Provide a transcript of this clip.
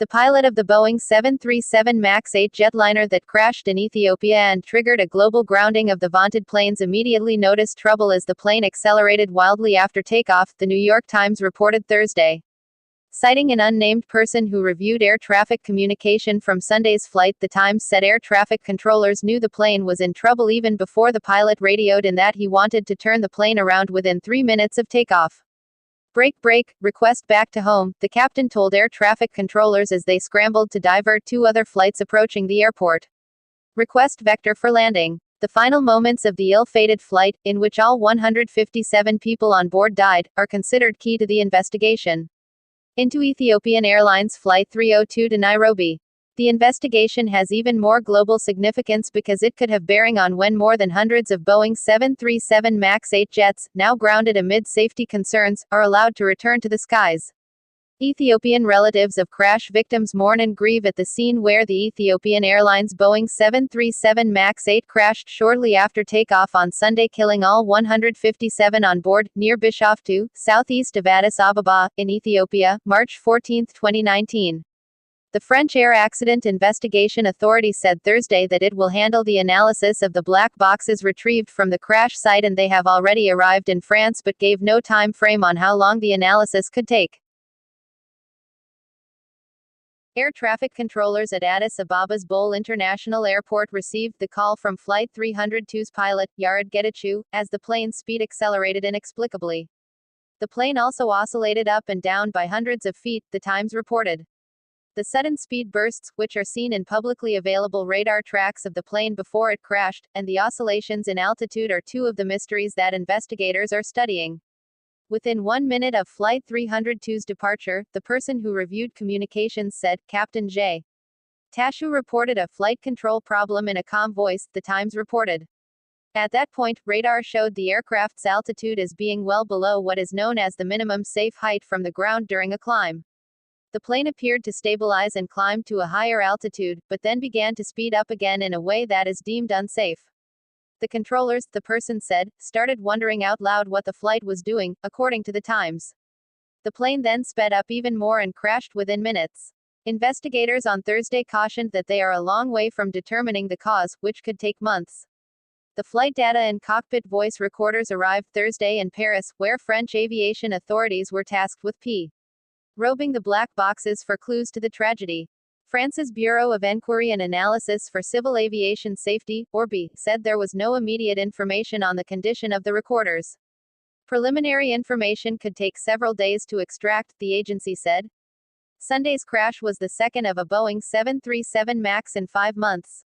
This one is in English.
The pilot of the Boeing 737 MAX 8 jetliner that crashed in Ethiopia and triggered a global grounding of the vaunted planes immediately noticed trouble as the plane accelerated wildly after takeoff, the New York Times reported Thursday. Citing an unnamed person who reviewed air traffic communication from Sunday's flight, the Times said air traffic controllers knew the plane was in trouble even before the pilot radioed in that he wanted to turn the plane around within 3 minutes of takeoff. Brake, request back to home, the captain told air traffic controllers as they scrambled to divert 2 other flights approaching the airport. Request vector for landing. The final moments of the ill-fated flight, in which all 157 people on board died, are considered key to the investigation into Ethiopian Airlines Flight 302 to Nairobi. The investigation has even more global significance because it could have bearing on when more than hundreds of Boeing 737 MAX 8 jets, now grounded amid safety concerns, are allowed to return to the skies. Ethiopian relatives of crash victims mourn and grieve at the scene where the Ethiopian Airlines Boeing 737 MAX 8 crashed shortly after takeoff on Sunday, killing all 157 on board, near Bishoftu, southeast of Addis Ababa, in Ethiopia, March 14, 2019. The French Air Accident Investigation Authority said Thursday that it will handle the analysis of the black boxes retrieved from the crash site, and they have already arrived in France but gave no time frame on how long the analysis could take. Air traffic controllers at Addis Ababa's Bole International Airport received the call from Flight 302's pilot, Yared Getachew, as the plane's speed accelerated inexplicably. The plane also oscillated up and down by hundreds of feet, the Times reported. The sudden speed bursts, which are seen in publicly available radar tracks of the plane before it crashed, and the oscillations in altitude are 2 of the mysteries that investigators are studying. Within 1 minute of Flight 302's departure, the person who reviewed communications said, Captain J. Tashu reported a flight control problem in a calm voice, the Times reported. At that point, radar showed the aircraft's altitude as being well below what is known as the minimum safe height from the ground during a climb. The plane appeared to stabilize and climb to a higher altitude, but then began to speed up again in a way that is deemed unsafe. The controllers, the person said, started wondering out loud what the flight was doing, according to the Times. The plane then sped up even more and crashed within minutes. Investigators on Thursday cautioned that they are a long way from determining the cause, which could take months. The flight data and cockpit voice recorders arrived Thursday in Paris, where French aviation authorities were tasked with probing the black boxes for clues to the tragedy. France's Bureau of Inquiry and Analysis for Civil Aviation Safety, ORBI, said there was no immediate information on the condition of the recorders. Preliminary information could take several days to extract, the agency said. Sunday's crash was the second of a Boeing 737 MAX in 5 months.